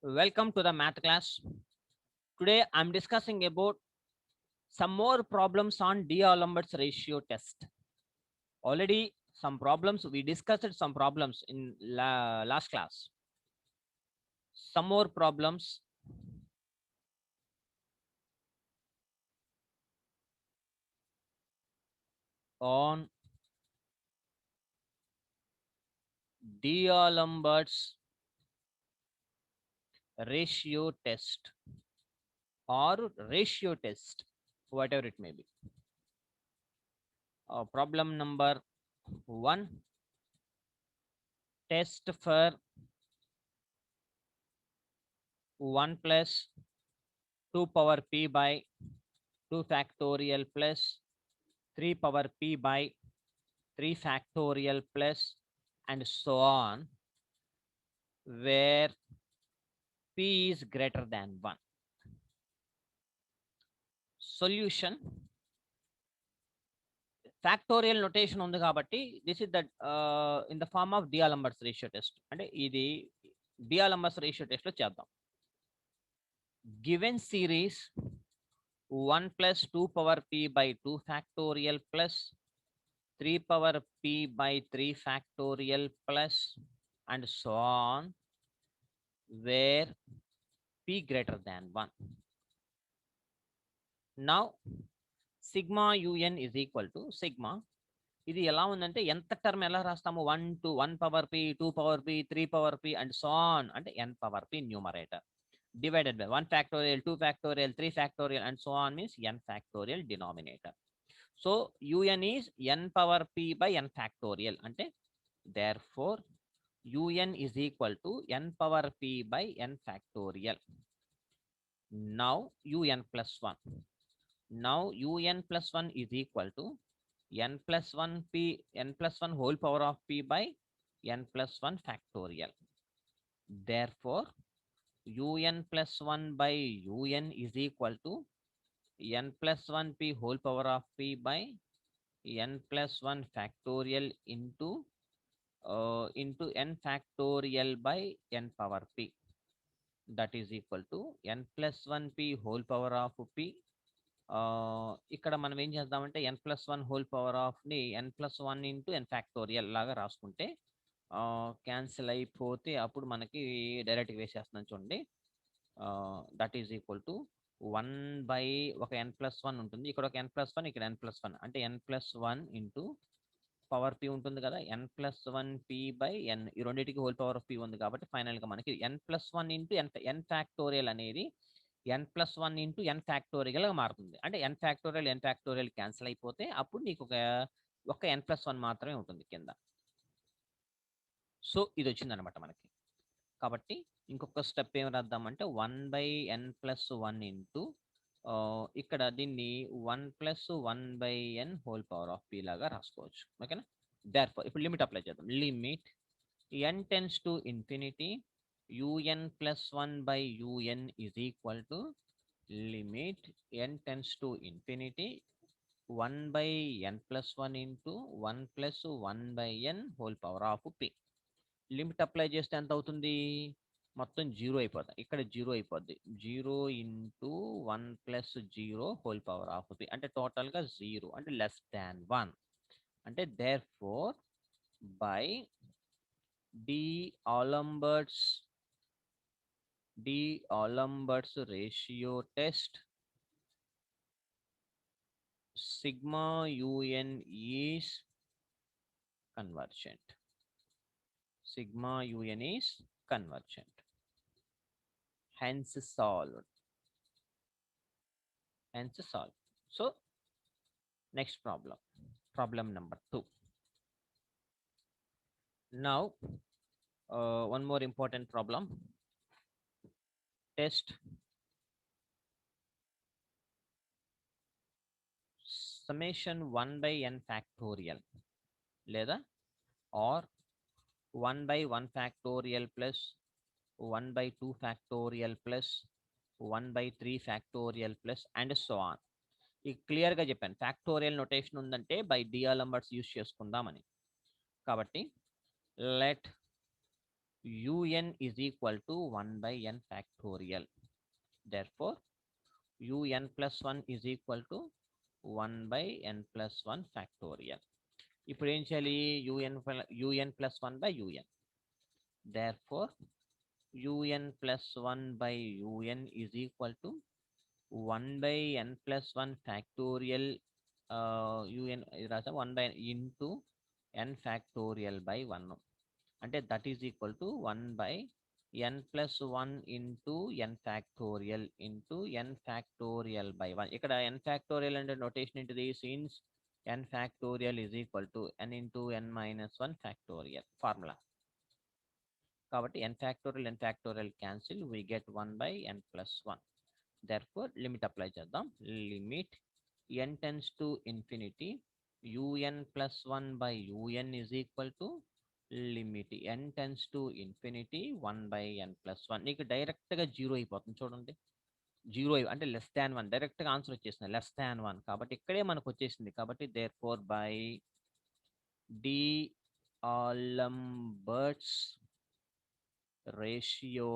Welcome to the math class. Today I'm discussing about some more problems on D'Alembert's ratio test. Already some problems we discussed some problems in last class. Some more problems on D'Alembert's ratio test or ratio test, whatever it may be. Problem number 1, test for 1 plus 2 power p by 2 factorial plus 3 power p by 3 factorial plus and so on, where p is greater than 1. Solution, factorial notation ఉంది కాబట్టి this is the in the form of D'Alembert's ratio test. అంటే ఇది D'Alembert's ratio test లో చేద్దాం. Given series 1 plus 2 power p by 2 factorial plus 3 power p by 3 factorial plus and so on, where p greater than 1. Now sigma un is equal to sigma. ఇది ఎలా ఉందంటే ఎంత term ఎలా రాస్తాము 1 to 1 power p 2 power p 3 power p and so on అంటే n power p numerator divided by 1 factorial 2 factorial 3 factorial and so on means n factorial denominator. So un is n power p by n factorial అంటే therefore un is equal to n power p by n factorial. Now un plus 1. Now un plus 1 is equal to n plus 1 p n plus 1 whole power of p by n plus 1 factorial. Therefore un plus 1 by un is equal to n plus 1 p whole power of p by n plus 1 factorial into n factorial by n power p, that is equal to n plus 1 p whole power of p. ఇక్కడ మనం ఏం చేద్దామంటే n plus 1 whole power of ని n plus 1 into n factorial లాగా రాసుకుంటే cancel అయిపోతే అప్పుడు మనకి డైరెక్ట్గా వేసేస్తున్నాం చూడండి. That is equal to 1 by ఒక n plus 1 ఉంటుంది, ఇక్కడ ఒక n plus 1 ఇక్కడ n plus 1 అంటే n plus 1 into power p ఉంటుంది కదా, n plus 1 p by n, ఈ రెండింటికి హోల్ పవర్ ఆఫ్ p ఉంది కాబట్టి ఫైనల్గా మనకి n plus 1 into n factorial అనేది n plus 1 into n factorial గా మారుతుంది. అంటే n ఫ్యాక్టోరియల్ క్యాన్సిల్ అయిపోతే అప్పుడు నీకు ఒక n plus 1 మాత్రమే ఉంటుంది కింద. సో ఇది వచ్చింది అనమాట మనకి. కాబట్టి ఇంకొక స్టెప్ ఏం రాద్దామంటే 1 బై n plus 1 ఇంటూ ఇక్కడ దీన్ని 1 plus 1 by n whole power of p లాగా రాసుకోవచ్చు. ఓకేనా? దేర్ఫోర్ ఇప్పుడు లిమిట్ అప్లై చేద్దాం. Limit n tends to infinity un plus 1 by un is equal to limit n tends to infinity 1 by n plus 1 into 1 plus 1 by n whole power of p. Limit apply చేస్తే ఎంత అవుతుంది? మొత్తం 0 అయిపోతుంది. ఇక్కడ 0 అయిపోద్ది. 0 into 1 plus 0 whole power of p అంటే టోటల్గా 0 అంటే లెస్ దాన్ 1. అంటే therefore by D'Alembert's ratio test, sigma un is convergent. Sigma un is convergent. Hence solved. Hence solved. So next problem. Problem number 2. Now one more important problem. Test summation 1 by n factorial లేదా or 1 by 1 factorial plus 1 by 2 factorial plus 1 by 3 factorial plus and so on. ఈ క్లియర్గా చెప్పాను factorial notation ఉందంటే by D'Alembert's use చేసుకుందామని. కాబట్టి let un is equal to 1 by n factorial. Therefore, un plus 1 is equal to 1 by n plus 1 factorial. ఇప్పుడు ఏం చేయాలి? un plus 1 by un. Therefore, un plus 1 by un is equal to 1 by n plus 1 factorial un ఇది రాసాం 1 by into n factorial by 1. అంటే that is equal to 1 by n plus 1 into n factorial into n factorial by 1. ఇక్కడ n factorial అంటే notation ఏంటిది? Since n factorial is equal to n into n minus 1 factorial formula. కాబట్టి n factorial cancel, we get 1 by n plus 1. Therefore, limit apply చేద్దాం. Limit n tends to infinity un plus 1 by un is equal to limit n tends to infinity 1 by n plus 1. నీకు డైరెక్ట్గా zero అయిపోతుంది చూడండి. Zero అంటే less than 1 డైరెక్ట్గా answer వచ్చేసింది less than 1. కాబట్టి ఇక్కడే మనకు వచ్చేసింది. కాబట్టి therefore by D'Alembert's ratio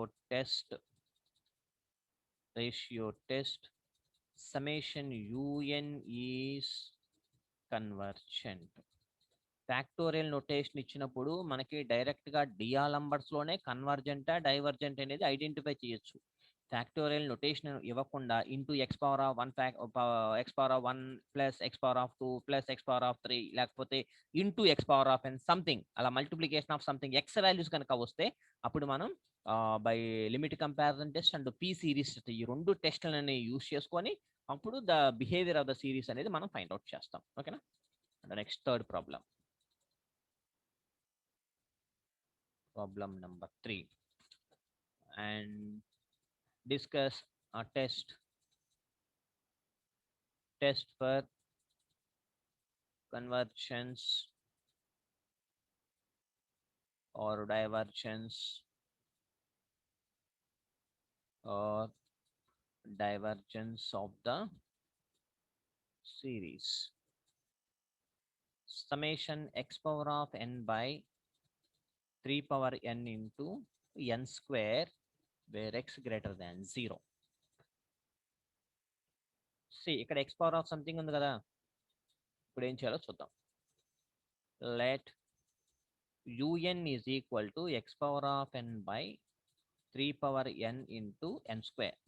test summation un is convergent. Factorial notation ఇచ్చినప్పుడు మనకి డైరెక్ట్గా డిఆలంబర్ట్స్లోనే కన్వర్జెంటా డైవర్జెంట్ అనేది ఐడెంటిఫై చేయొచ్చు. ఫ్యాక్టోరియల్ నోటేషన్ ఇవ్వకుండా into x power of 1 x power of 1 plus x power of 2 plus x power of 3 లేకపోతే into x power of n something అలా multiplication of something x values కనుక వస్తే అప్పుడు మనం by limit comparison test and P series ఈ రెండు టెస్ట్లని use చేసుకొని అప్పుడు the behaviour of the series అనేది మనం ఫైండ్ అవుట్ చేస్తాం. ఓకేనా? Next third problem. Problem number 3, and discuss a test for convergence or divergence of the series. Summation x power of n by 3 power n into n square where x greater than 0. See, ఇక్కడ x power of something ఉంది కదా, ఇప్పుడు ఏం చేయాలో చూద్దాం. Let un is equal to x power of n by 3 power n into n square.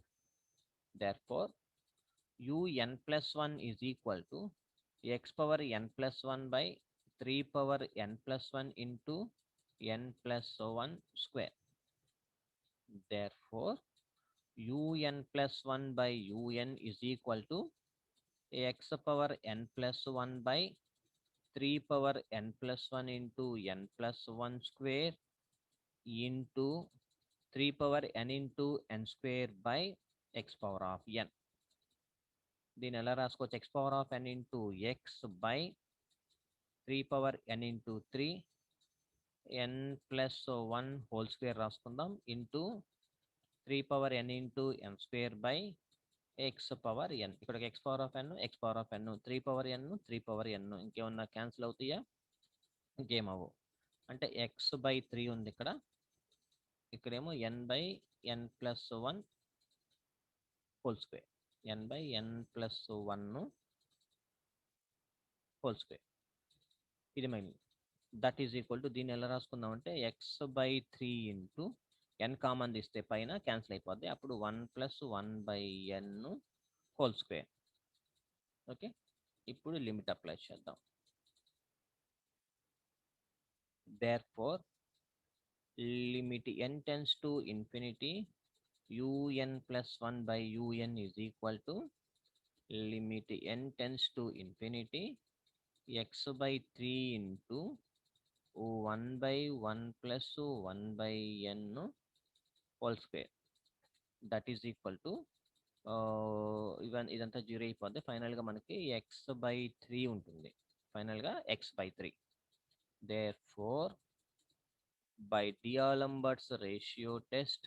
Therefore, un plus 1 is equal to x power n plus 1 by 3 power n plus 1 into n plus 1 square. Therefore, un plus 1 by un is equal to x power n plus 1 by 3 power n plus 1 into n plus 1 square into 3 power n into n square by x power of n. దీని ఎలా రాసుకోవచ్చు? x power of n into x by 3 power n into 3 n plus 1 whole square రాసుకుందాం into 3 power n into n square by x power n. ఇక్కడ x power of n, x power of n, 3 power n, 3 power n. ఇంకేమన్నా cancel అవుతాయా? ఇంకేం అవ్వవు. అంటే x by 3 ఉంది ఇక్కడ, ఇక్కడేమో n by n plus 1 whole square, n by n plus 1 whole square. ఇది minus that is equal to దీన్ని ఎలా రాసుకుందాం అంటే x by 3 into n common తీస్తే పైన క్యాన్సిల్ అయిపోద్ది, అప్పుడు 1 plus 1 by n whole square. Okay, ఇప్పుడు లిమిట్ అప్లై చేద్దాం. Therefore, limit n tends to infinity un plus 1 by un is equal to limit n tends to infinity x by 3 into 1 by 1 plus 1 by n whole square. That is equal to ఇదంతా zero అయిపోద్ది. ఫైనల్గా మనకి x by 3 ఉంటుంది. ఫైనల్గా x by 3. Therefore, by D'Alembert's ratio test,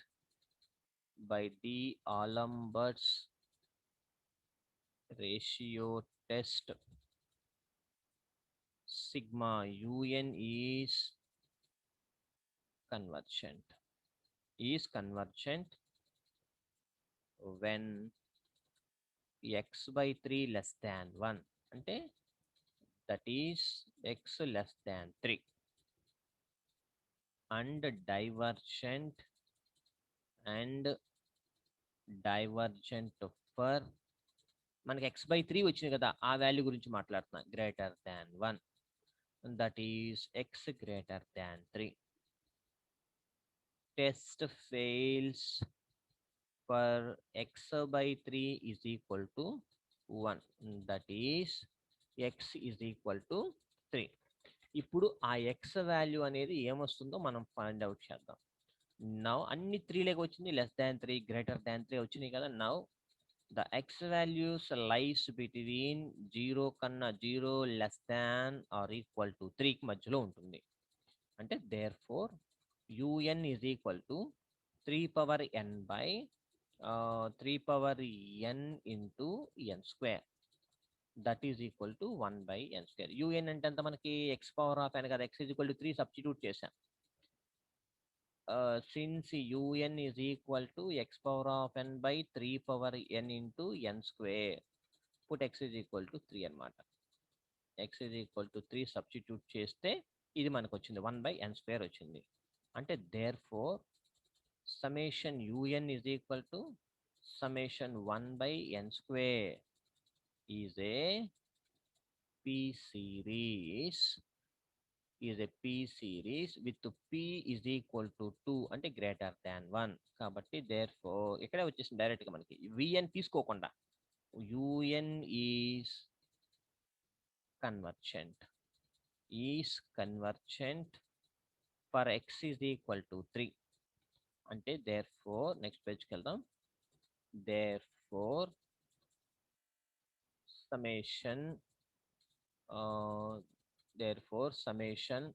sigma un is convergent is convergent when x by 3 less than 1 అంటే that is x less than 3 and divergent for మనకి x by 3 వచ్చింది కదా ఆ వాల్యూ గురించి మాట్లాడుతున్నా greater than 1 that is x greater than 3 test fails for x by 3 is equal to 1 that is x is equal to 3 ఇప్పుడు ఆ x value అనేది ఏమొస్తుందో మనం ఫైండ్ అవుట్ చేద్దాం నౌ అన్ని 3 లేక వచ్చింది లెస్ దాన్ 3 గ్రేటర్ దాన్ 3 వచ్చినాయి కదా now the x values lies between 0 కన్నా 0 less than or equal to 3 కి మధ్యలో ఉంటుంది అంటే therefore un is equal to 3 power n by 3 power n into n square that is equal to 1 by n square un అంటే ఎంత మనకి x power of n కదా x is equal to 3 substitute చేసాం since un is equal to x power of n by 3 power n into n square put x is equal to 3 అన్నమాట x is equal to 3 substitute చేస్తే ఇది మనకు వచ్చింది 1 by n square వచ్చింది అంటే therefore summation un is equal to summation 1 by n square is a p series with p is equal to 2 అంటే greater than 1 కాబట్టి therefore ఇక్కడే వచ్చేసింది డైరెక్ట్ గా మనకి vn తీసుకోకుండా un is convergent for x is equal to 3 అంటే therefore next పేజ్కి వెళ్దాం therefore summation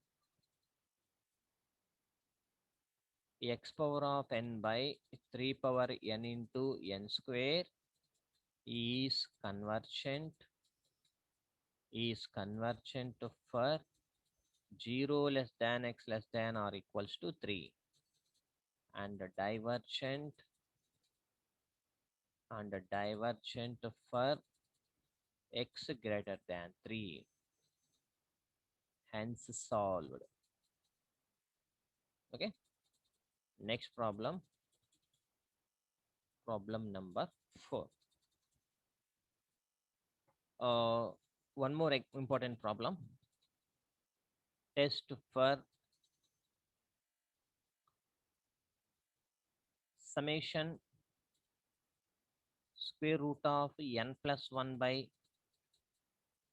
x power of n by 3 power n into n square is convergent for 0 less than x less than or equals to 3 and divergent for x greater than 3 hence solved okay next problem number 4 one more important problem test for summation square root of n plus 1 by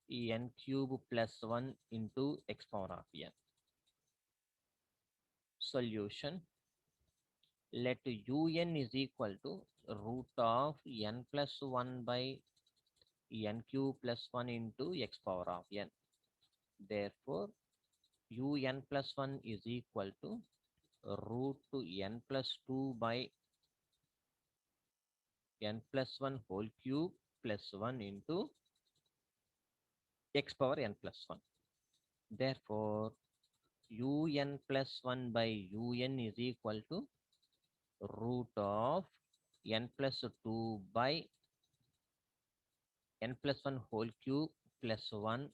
n cube plus 1 into x power of n solution let un is equal to root of n plus 1 by n cube plus 1 into x power of n therefore un plus 1 is equal to root to n plus 2 by n plus 1 whole cube plus 1 into x power n plus 1 therefore un plus 1 by un is equal to root of n plus 2 by n plus 1 whole cube plus 1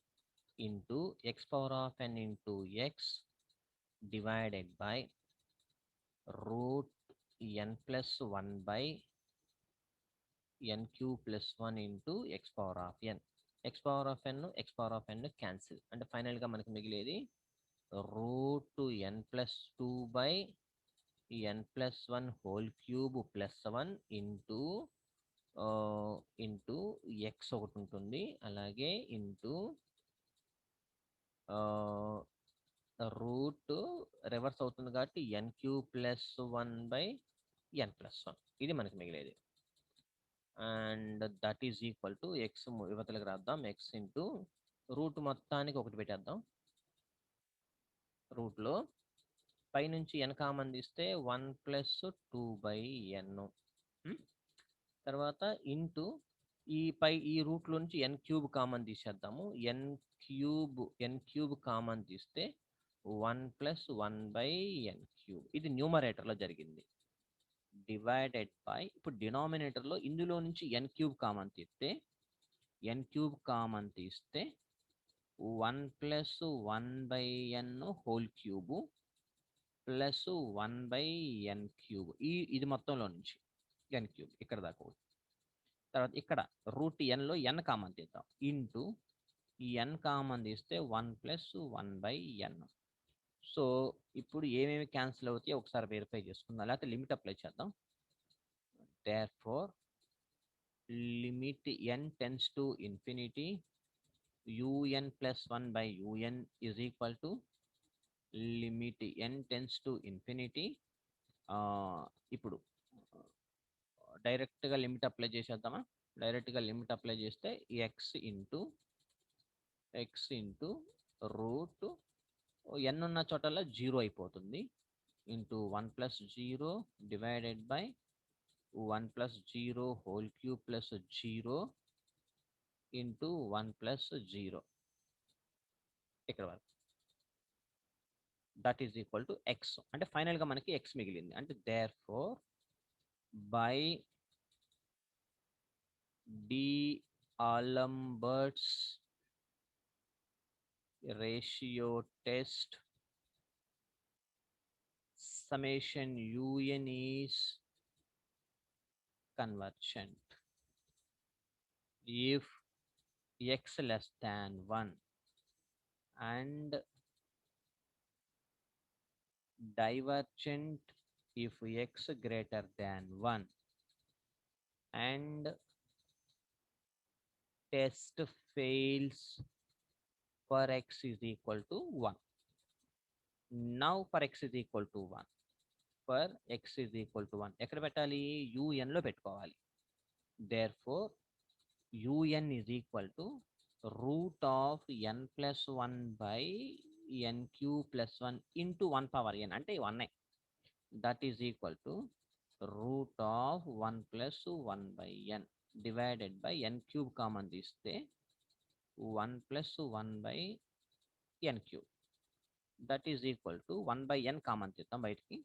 into x power of n into x divided by root n plus 1 by n cube plus 1 into x power of n x power of n cancel and final గా మనకి మిగిలేది root n plus 2 by n plus 1 whole cube plus 1 into x ఒకటి ఉంటుంది అలాగే into root reverse అవుతుంది కాబట్టి n cube plus 1 by n plus 1 ఇది మనకి మిగిలేది and that is equal to x యువతలకు రాద్దాం ఎక్స్ ఇంటూ రూట్ మొత్తానికి ఒకటి పెట్టేద్దాం రూట్లో పైనుంచి n కామన్ తీస్తే 1 ప్లస్ 2 బై n తర్వాత ఇంటూ ఈ రూట్లో నుంచి n క్యూబ్ కామన్ తీసేద్దాము n క్యూబ్ కామన్ తీస్తే 1 + 1/n క్యూబ్. ఇది న్యూమరేటర్లో జరిగింది. డివైడెడ్ బై ఇప్పుడు డినామినేటర్లో ఇందులో నుంచి n క్యూబ్ కామన్ తీస్తే 1 + 1/n whole cube plus 1/n cube. ఇది మొత్తంలో నుంచి n క్యూబ్ ఇక్కడ దాకా. తర్వాత ఇక్కడ √n n కామన్ తీద్దాం. ఇంటూ ఈ n కామన్ తీస్తే 1 + 1/n. సో ఇప్పుడు ఏమేమి క్యాన్సిల్ అవుతాయో ఒకసారి వెరిఫై చేసుకుందాం, లేకపోతే లిమిట్ అప్లై చేద్దాం. Therefore, limit n tends to infinity, un plus 1/un is equal to limit n tends to infinity. ఇప్పుడు డైరెక్ట్గా లిమిట్ అప్లై చేసేద్దామా? డైరెక్ట్గా లిమిట్ అప్లై చేస్తే x ఇంటూ రూట్ n ఉన్న చోటల్లో 0 అయిపోతుంది. Into 1 + 0 divided by 1 + 0 whole cube plus 0 into 1 + 0 ఇక్కడ వరకు. That is equal to x. అంటే ఫైనల్గా మనకి x మిగిలింది. అంటే therefore by D'Alembert's ratio test, summation un is convergent if x less than 1 and divergent if x greater than 1 and test fails for x is equal to 1. Now for x is equal to 1. For x is equal to 1 ఎక్కడ పెట్టాలి? un లో పెట్టుకోవాలి. Therefore un is equal to root of n plus 1/n cube plus 1 into 1 power n అంటే 1. That is equal to root of 1 plus 1/n divided by n cube common తీస్తే 1 plus 1/n cube. That is equal to 1/n common తీద్దాం బయటికి.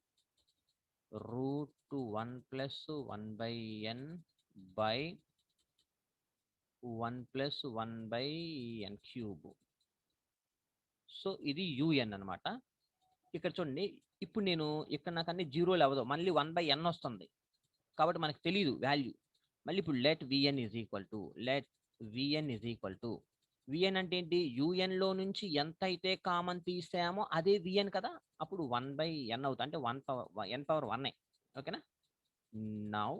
root 1 plus 1/n by 1 plus 1/n cube. So ఇది un అనమాట. ఇక్కడ చూడండి, ఇప్పుడు నేను ఇక్కడ నాకు అన్ని జీరోలు అవ్వదు, మళ్ళీ 1/n వస్తుంది కాబట్టి మనకు తెలియదు వాల్యూ. మళ్ళీ ఇప్పుడు let vn is equal to vn అంటే ఏంటి? un లో నుంచి ఎంత అయితే కామన్ తీసామో అదే vn కదా. అప్పుడు 1/n అవుతుంది, అంటే n పవర్ 1. ఓకేనా? నౌ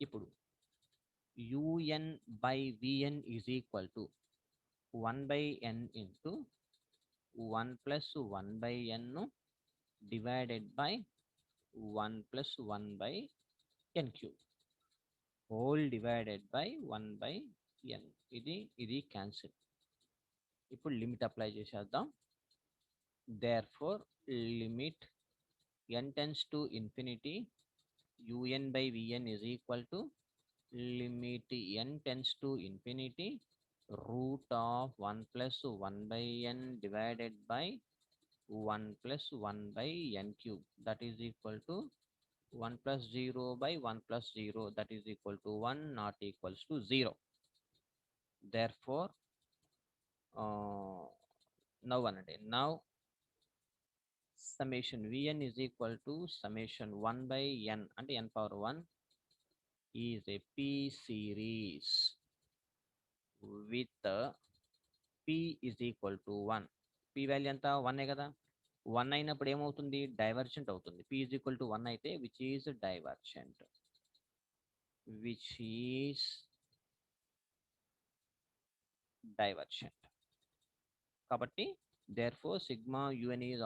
ఇప్పుడు un/vn is equal to 1/n into 1 plus 1/n divided by 1 plus 1/n cube whole divided by 1/n. ఇది క్యాన్సిల్. ఇప్పుడు లిమిట్ అప్లై చేసేద్దాం. Therefore limit n tends to infinity un/vn is equal to limit n tends to infinity root of 1 plus 1/n divided by 1 plus 1/n cube. That is equal to 1 plus 0 by 1 plus 0. That is equal to 1, not equals to 0. Therefore now summation vn is equal to summation 1/n అంటే n power 1 is a p series with p is equal to 1. p value ఎంత? 1 కదా. 1 అయినప్పుడు ఏమవుతుంది? Divergent అవుతుంది. p is equal to 1 అయితే which is divergent. కాబట్టి therefore sigma un is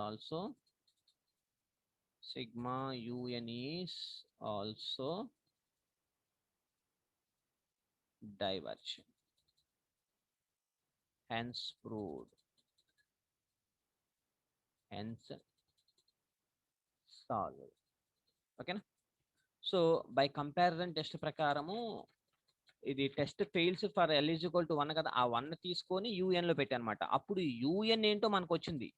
also divergent. Hence proved. Hence solved. ఓకేనా? So by comparison test ప్రకారము ఇది టెస్ట్ ఫెయిల్స్ ఫర్ l = 1 కదా. ఆ 1 తీసుకొని un లో పెట్టానమాట. అప్పుడు un ఏంటో మనకు వచ్చింది.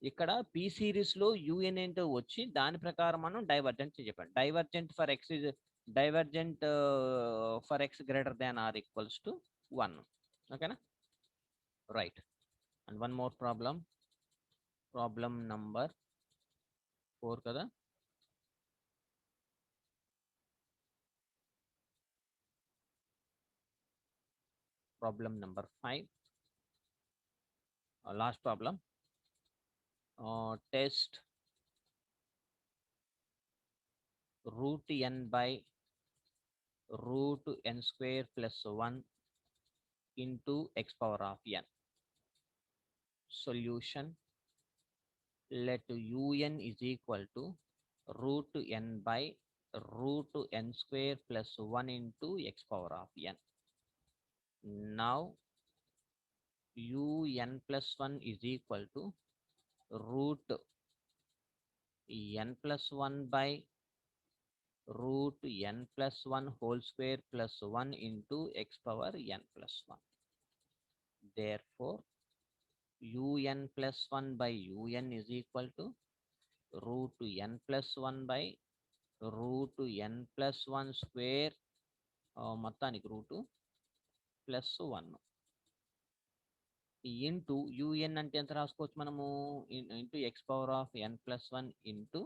ఇక్కడ పి సిరీస్ లో యూఎన్ ఏంటో వచ్చి దాని ప్రకారం మనం డైవర్జెంట్ చెప్పండి. Divergent for X is divergent for X greater than or equals to 1. ఓకేనా, right. And one more problem number 4 కదా. Problem number 5, last problem. Test root n by root n square plus 1 into x power of n. Solution: let un is equal to root n by root n square plus 1 into x power of n. Now un plus 1 is equal to root n plus 1 by root n plus 1 whole square plus 1 into x power n plus 1. Therefore, un plus 1 by un is equal to root n plus 1 by root n plus 1 square మొత్తానికి route plus 1 into un అంటే ఎంత రాసుకోవచ్చు మనము, into x power of n plus 1 into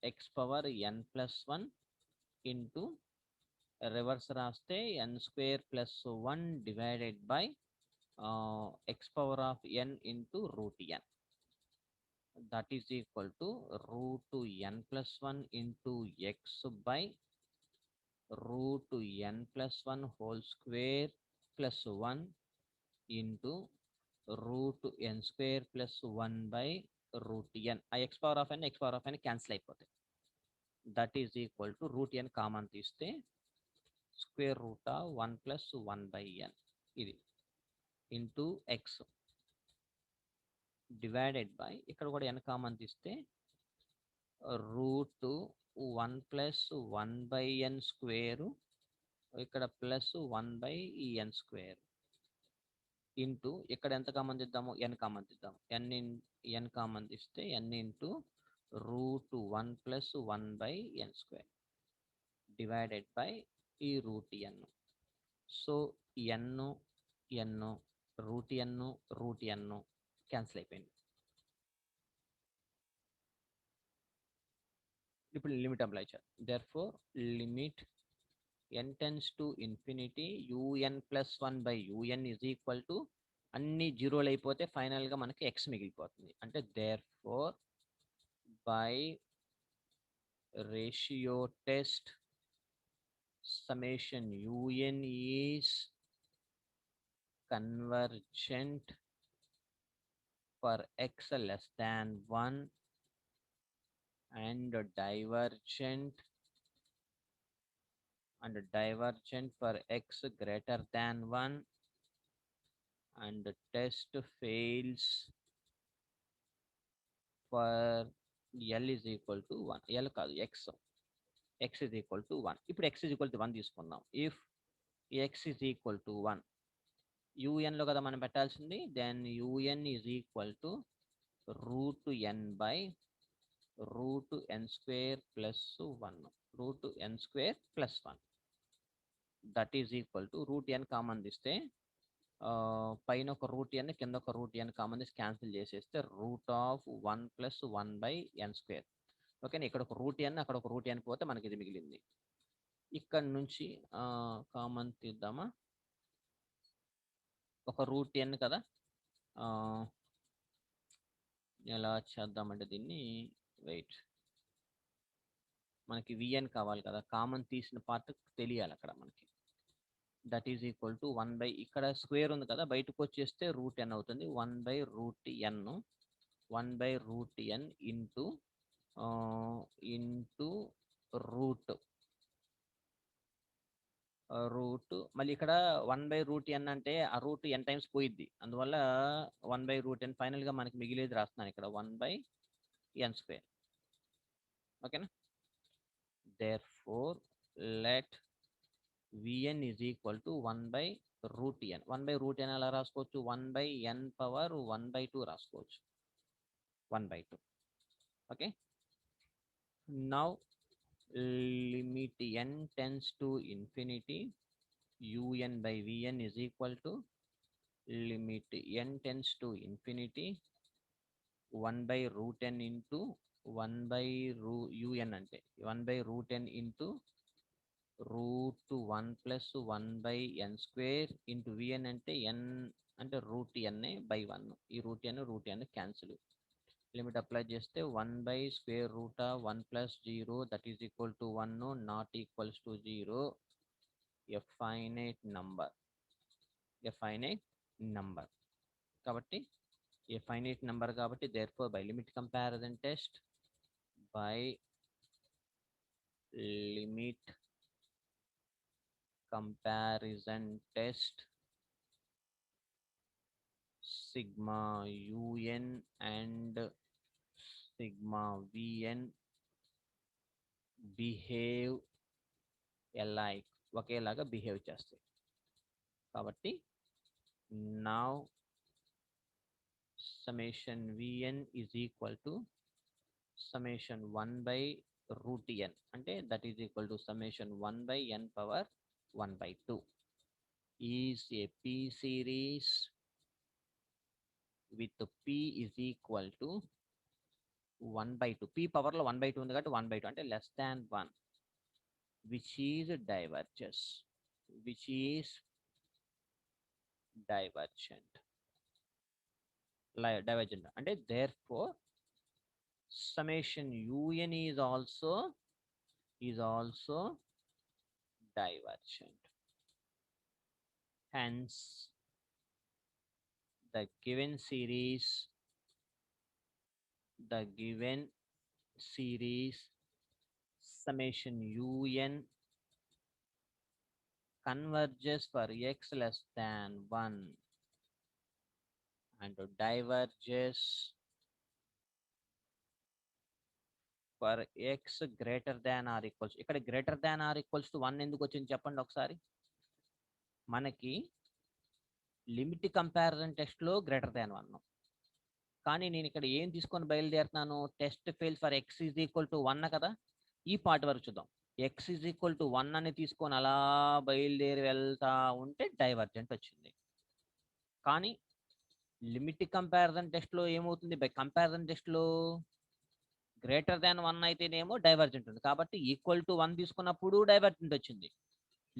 x power n plus 1 into reverse రాస్తే n square plus 1 divided by X power of n into root n. That is equal to root n plus 1 into X by root n plus 1 whole square plus 1 into root n square plus 1 by root n. x power of n cancel అయిపోతాయి. That is equal to root n common తీస్తే square root of 1 plus 1 by n ఇది into x divided by ఇక్కడ కూడా n common తీస్తే root 1 plus 1 by n square ఇక్కడ plus 1 by n square into ఇక్కడ ఎంత common తీద్దాము, n కామన్ తీద్దాము, n కామన్ తీస్తే n into root 1 plus 1 by n స్క్వేర్ డివైడెడ్ బై ఈ root n. So n root n cancel అయిపోయింది. ఇప్పుడు లిమిట్ అప్లై చేయాలి. Therefore limit n tends to infinity un plus 1 by un is equal to అన్ని జీరోలు అయిపోతే final గా మనకి x మిగిలిపోతుంది. అంటే therefore by ratio test summation un is convergent for x less than 1 and divergent for x greater than 1 and test fails for L is equal to 1. L కాదు x is equal to 1. ఇప్పుడు x is equal to 1 తీసుకుందాం. If x is equal to 1 un లో కదా మనం పెట్టాల్సింది, then un is equal to root n by root n square plus 1 root n square plus 1. That is equal to root n common తీస్తే పైన ఒక route n కింద ఒక route n common తీసి క్యాన్సిల్ చేసేస్తే root of 1 plus 1 by n square. ఓకేనా, ఇక్కడ ఒక రూట్ n అక్కడ ఒక రూట్ n పోతే మనకి ఇది మిగిలింది. ఇక్కడ నుంచి కామన్ తీద్దామా, ఒక రూట్ n కదా, ఎలా చేద్దామంటే దీన్ని వెయిట్, మనకి vn కావాలి కదా, కామన్ తీసిన పార్ట్ తెలియాలి అక్కడ మనకి. That is equal to 1 by ఇక్కడ స్క్వేర్ ఉంది కదా, బయటకు వచ్చేస్తే రూట్ n అవుతుంది. 1 by root n into route మళ్ళీ ఇక్కడ 1 బై రూట్ n అంటే ఆ రూట్ n టైమ్స్ పోయిద్ది, అందువల్ల 1 బై రూట్ n ఫైనల్ గా మనకి మిగిలేది రాస్తున్నాను ఇక్కడ 1 బై n స్క్వేర్. ఓకేనా, therefore let vn is equal to 1 by root n 1/√n ఎలా రాసుకోవచ్చు 1/n⁻1/2 రాసుకోవచ్చు 1/2. Okay, now limit n tends to infinity un/vn is equal to limit n tends to infinity 1/√n into 1/un అంటే 1/√n into √1 plus 1/n² into vn అంటే n అంటే √n/1. ఈ √n cancel. Limit apply చేస్తే 1/√1 plus 0 that is equal to 1 not equals to 0. A finite number. కాబట్టి a finite number కాబట్టి therefore by limit comparison test sigma un and sigma vn behave alike, ఒకేలాగా behave చేస్తాయి. కాబట్టి now summation vn is equal to summation 1/√n అంటే that is equal to summation 1/n⁻1/2 is a p series with p is equal to 1/2. p power లో 1/2 ఉంది కాబట్టి 1/2 అంటే less than 1, which is divergent. అంటే therefore summation un is also divergent. Hence the given series summation un converges for x less than 1 and diverges for x greater than or equals. ఇక్కడ greater than or equals to 1 ఎందుకు వచ్చింది చెప్పండి ఒకసారి. మనకి limit comparison test లో greater than 1, కానీ నేను ఇక్కడ ఏం తీసుకొని బయలుదేరుతున్నాను, test fail for x is equal to 1 కదా. ఈ పార్ట్ వరకు చూద్దాం. x ఈజ్ ఈక్వల్ టు 1 అని తీసుకొని అలా బయలుదేరి వెళ్తా ఉంటే డైవర్జెంట్ వచ్చింది. కానీ లిమిట్ కంపారిజన్ టెస్ట్ లో ఏమవుతుంది, బై కంపారిజన్ టెస్ట్ లో గ్రేటర్ దాన్ 1 అయితేనేమో డైవర్జెంట్ ఉంది, కాబట్టి ఈక్వల్ టు 1 తీసుకున్నప్పుడు డైవర్జెంట్ వచ్చింది.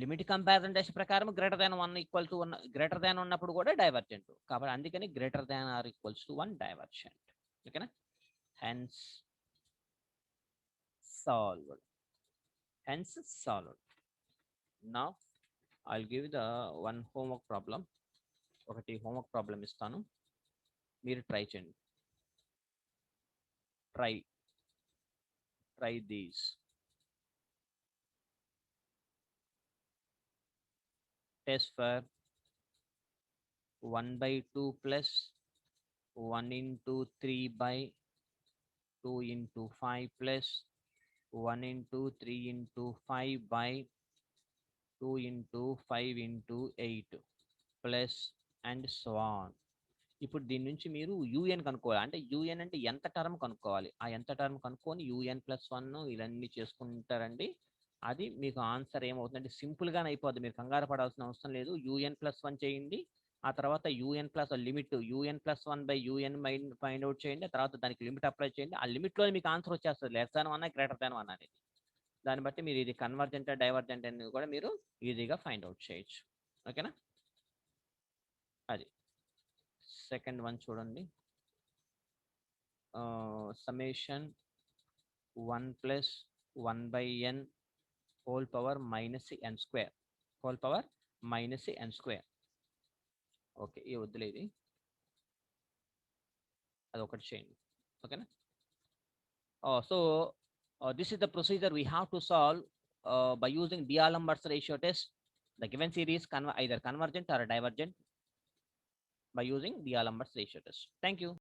లిమిట్ కంపారిజన్ టెస్ట్ ప్రకారం greater than 1 equal to 1 greater than ఉన్నప్పుడు కూడా డైవర్జెంట్. కాబట్టి అందుకని greater than or equals to 1 divergent. ఓకేనా, hence solved. Now I'll give the one homework problem. ఒకటి హోంవర్క్ ప్రాబ్లం ఇస్తాను, మీరు ట్రై చేయండి. Try these. Test for 1/2 plus 1 into 3/2 into 5 plus 1 into 3 into 5 by 2 into 5 into 8 plus and so on. ఇప్పుడు దీని నుంచి మీరు un కనుక్కోవాలి. అంటే un అంటే ఎంత టర్మ్ కనుక్కోవాలి. ఆ ఎంత టర్మ్ కనుక్కొని un+1 ఇవన్నీ చేసుకుంటారండి. అది మీకు ఆన్సర్ ఏమవుతుందంటే సింపుల్గానే అయిపోద్ది, మీరు కంగారు పడాల్సిన అవసరం లేదు. un+1 చేయండి, ఆ తర్వాత un plus limit un+1/un find out చేయండి, ఆ తర్వాత దానికి లిమిట్ అప్లై చేయండి. ఆ లిమిట్లో మీకు ఆన్సర్ వచ్చేస్తుంది, లెస్ దాన్ 1 గ్రేటర్ దాన్ 1 అనేది. దాన్ని బట్టి మీరు ఇది కన్వర్జెంట్ డైవర్జెంట్ అనేది కూడా మీరు ఈజీగా ఫైండ్ అవుట్ చేయొచ్చు. ఓకేనా, అది సెకండ్ వన్ చూడండి. Summation 1 + 1/n whole power minus n². Okay, ఈ వద్దులే, ఇది అదొకటి చేయండి. ఓకేనా. So this is the procedure we have to solve by using D'Alembert's ratio test. The given series either convergent or divergent by using D'Alembert's ratio test. Thank you.